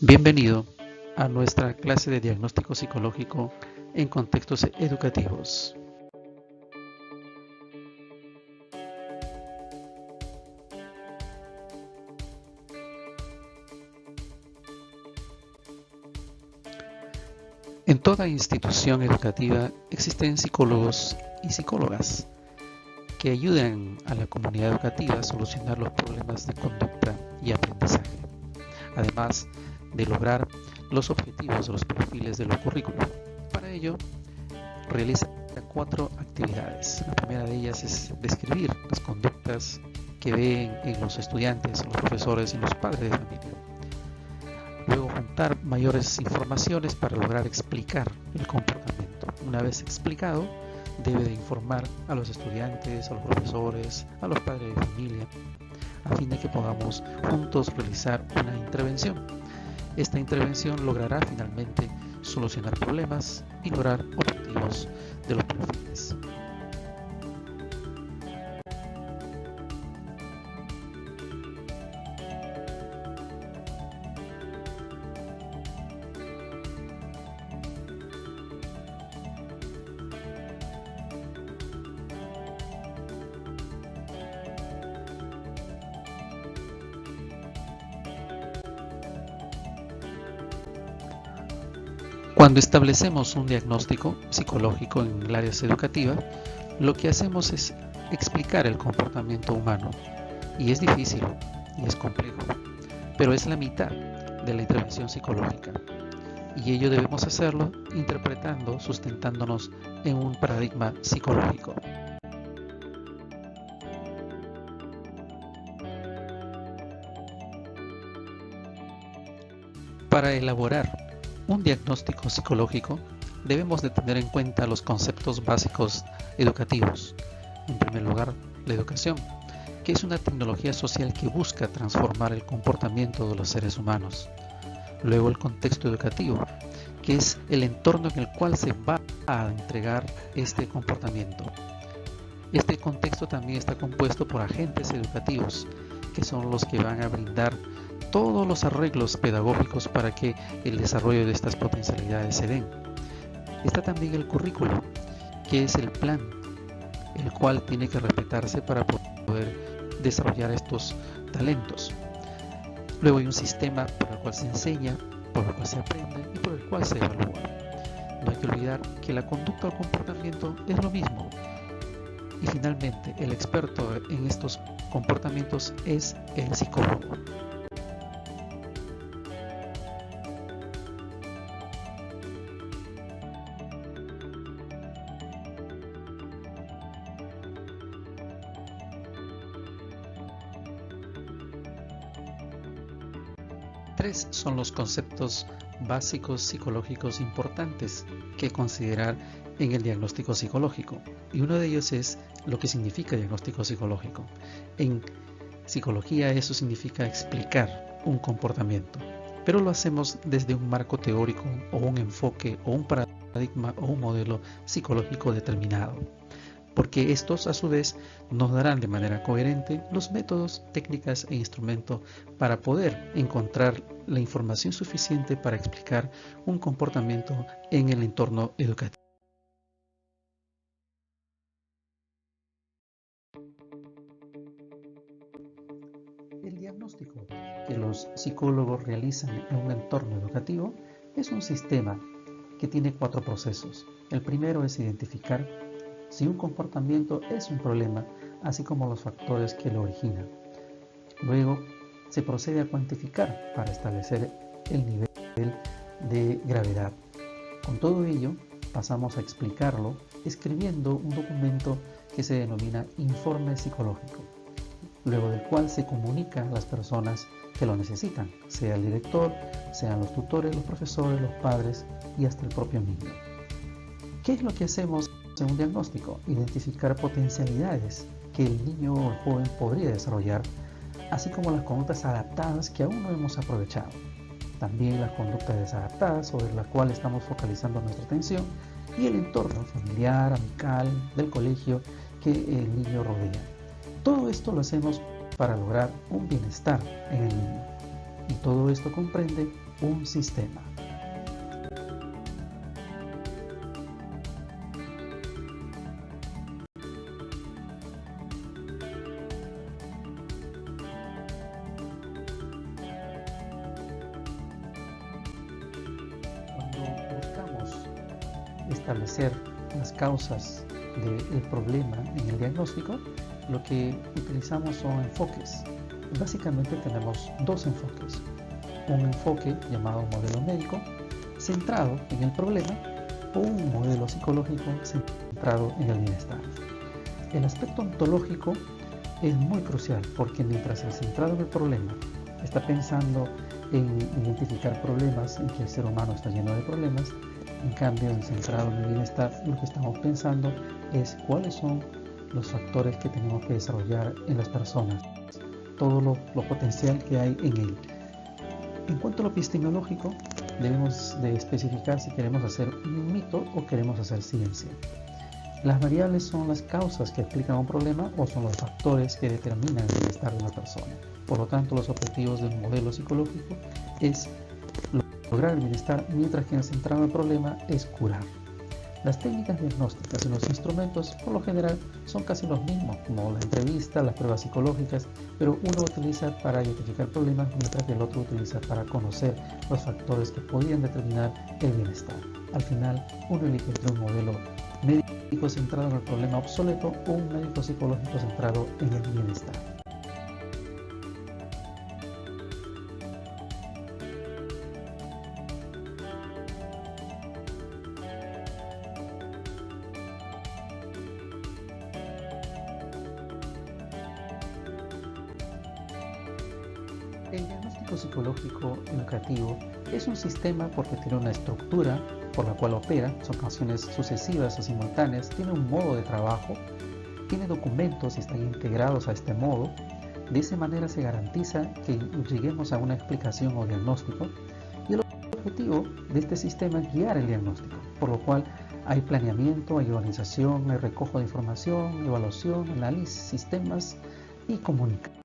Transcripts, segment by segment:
Bienvenido a nuestra clase de diagnóstico psicológico en contextos educativos. En toda institución educativa existen psicólogos y psicólogas que ayudan a la comunidad educativa a solucionar los problemas de conducta y aprendizaje, además de lograr los objetivos de los perfiles de los currículos. Para ello, realiza 4 actividades. La primera de ellas es describir las conductas que ven en los estudiantes, los profesores y los padres de familia. Luego, juntar mayores informaciones para lograr explicar el comportamiento. Una vez explicado, debe de informar a los estudiantes, a los profesores, a los padres de familia, a fin de que podamos juntos realizar una intervención. Esta intervención logrará finalmente solucionar problemas y lograr objetivos de los perfiles. Cuando establecemos un diagnóstico psicológico en el área educativa, lo que hacemos es explicar el comportamiento humano. Y es difícil y es complejo, pero es la mitad de la intervención psicológica. Y ello debemos hacerlo interpretando, sustentándonos en un paradigma psicológico. Para elaborar un diagnóstico psicológico, debemos de tener en cuenta los conceptos básicos educativos. En primer lugar, la educación, que es una tecnología social que busca transformar el comportamiento de los seres humanos. Luego, el contexto educativo, que es el entorno en el cual se va a entregar este comportamiento. Este contexto también está compuesto por agentes educativos, que son los que van a brindar todos los arreglos pedagógicos para que el desarrollo de estas potencialidades se den. Está también el currículo, que es el plan, el cual tiene que respetarse para poder desarrollar estos talentos. Luego hay un sistema por el cual se enseña, por el cual se aprende y por el cual se evalúa. No hay que olvidar que la conducta o comportamiento es lo mismo. Y finalmente, el experto en estos comportamientos es el psicólogo. Tres son los conceptos básicos psicológicos importantes que considerar en el diagnóstico psicológico, y uno de ellos es lo que significa diagnóstico psicológico. En psicología eso significa explicar un comportamiento, pero lo hacemos desde un marco teórico o un enfoque o un paradigma o un modelo psicológico determinado, porque estos a su vez nos darán de manera coherente los métodos, técnicas e instrumentos para poder encontrar la información suficiente para explicar un comportamiento en el entorno educativo. El diagnóstico que los psicólogos realizan en un entorno educativo es un sistema que tiene 4 procesos. El primero es identificar si un comportamiento es un problema, así como los factores que lo originan. Luego se procede a cuantificar para establecer el nivel de gravedad. Con todo ello, pasamos a explicarlo escribiendo un documento que se denomina informe psicológico, luego del cual se comunica a las personas que lo necesitan, sea el director, sean los tutores, los profesores, los padres y hasta el propio niño. ¿Qué es lo que hacemos en un diagnóstico? Identificar potencialidades que el niño o el joven podría desarrollar, así como las conductas adaptadas que aún no hemos aprovechado. También las conductas desadaptadas sobre las cuales estamos focalizando nuestra atención y el entorno familiar, amical, del colegio que el niño rodea. Todo esto lo hacemos para lograr un bienestar en el niño, y todo esto comprende un sistema. Cuando buscamos establecer las causas del problema en el diagnóstico, lo que utilizamos son enfoques. Básicamente tenemos dos enfoques. Un enfoque llamado modelo médico, centrado en el problema, o un modelo psicológico centrado en el bienestar. El aspecto ontológico es muy crucial porque mientras el centrado en el problema está pensando en identificar problemas, en que el ser humano está lleno de problemas, en cambio el centrado en el bienestar lo que estamos pensando es cuáles son los factores que tenemos que desarrollar en las personas, todo lo potencial que hay en él. En cuanto a lo epistemológico, debemos de especificar si queremos hacer un mito o queremos hacer ciencia. Las variables son las causas que explican un problema o son los factores que determinan el bienestar de una persona. Por lo tanto, los objetivos del modelo psicológico es lograr el bienestar, mientras que el centrado en el problema es curar. Las técnicas diagnósticas y los instrumentos, por lo general, son casi los mismos, como la entrevista, las pruebas psicológicas, pero uno utiliza para identificar problemas, mientras que el otro utiliza para conocer los factores que podrían determinar el bienestar. Al final, uno elige entre un modelo médico centrado en el problema obsoleto o un médico psicológico centrado en el bienestar. El diagnóstico psicológico educativo es un sistema porque tiene una estructura por la cual opera, son acciones sucesivas o simultáneas, tiene un modo de trabajo, tiene documentos y están integrados a este modo. De esa manera se garantiza que lleguemos a una explicación o diagnóstico, y el objetivo de este sistema es guiar el diagnóstico, por lo cual hay planeamiento, hay organización, hay recojo de información, evaluación, análisis, sistemas y comunicación.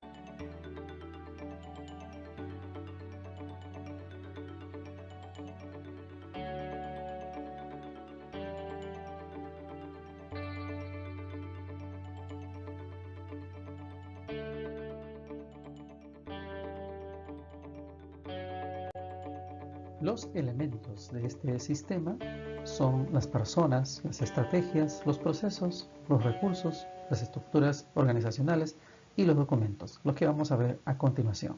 Los elementos de este sistema son las personas, las estrategias, los procesos, los recursos, las estructuras organizacionales y los documentos, lo que vamos a ver a continuación.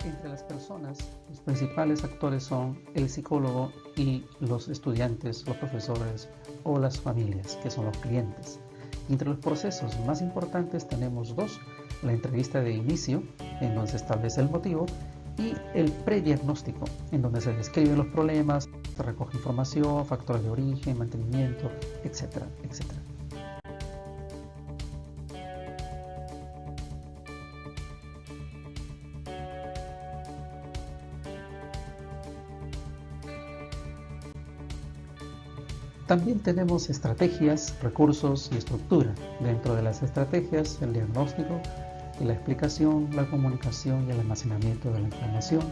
Entre las personas, los principales actores son el psicólogo y los estudiantes, los profesores o las familias, que son los clientes. Entre los procesos más importantes tenemos dos: la entrevista de inicio, en donde se establece el motivo, y el prediagnóstico, en donde se describen los problemas, se recoge información, factores de origen, mantenimiento, etcétera, etcétera. También tenemos estrategias, recursos y estructura. Dentro de las estrategias, el diagnóstico, la explicación, la comunicación y el almacenamiento de la información.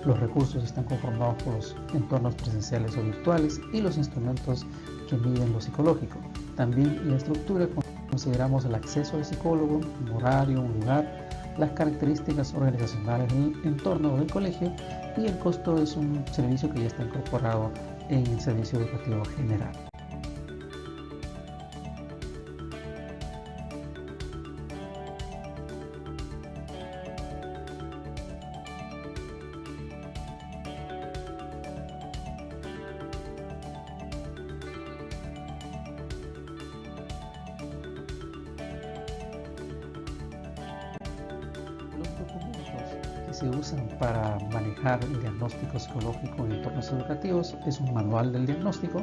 Los recursos están conformados por los entornos presenciales o virtuales y los instrumentos que miden lo psicológico. También en la estructura consideramos el acceso al psicólogo, un horario, un lugar, las características organizacionales del entorno del colegio, y el costo es un servicio que ya está incorporado en el servicio educativo general. Los documentos que se usan para manejar el diagnóstico psicológico en entornos educativos es un manual del diagnóstico,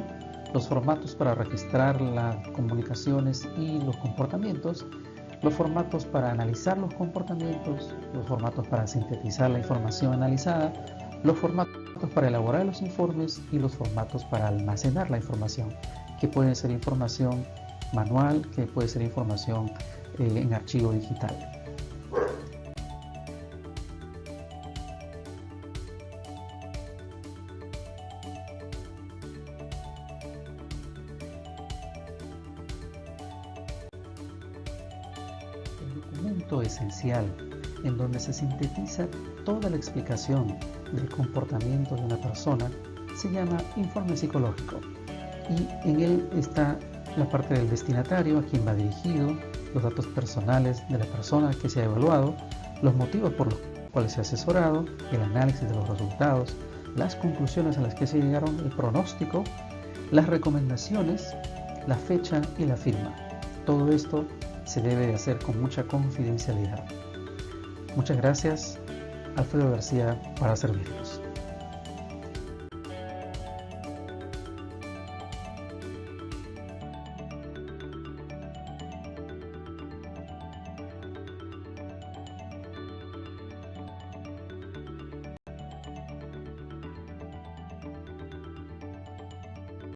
los formatos para registrar las comunicaciones y los comportamientos, los formatos para analizar los comportamientos, los formatos para sintetizar la información analizada, los formatos para elaborar los informes y los formatos para almacenar la información, que puede ser información manual, que puede ser información en archivo digital. El documento esencial en donde se sintetiza toda la explicación del comportamiento de una persona se llama informe psicológico, y en él está la parte del destinatario, a quien va dirigido, los datos personales de la persona que se ha evaluado, los motivos por los cuales se ha asesorado, el análisis de los resultados, las conclusiones a las que se llegaron, el pronóstico, las recomendaciones, la fecha y la firma. Todo esto se debe de hacer con mucha confidencialidad. Muchas gracias, Alfredo García, para servirlos.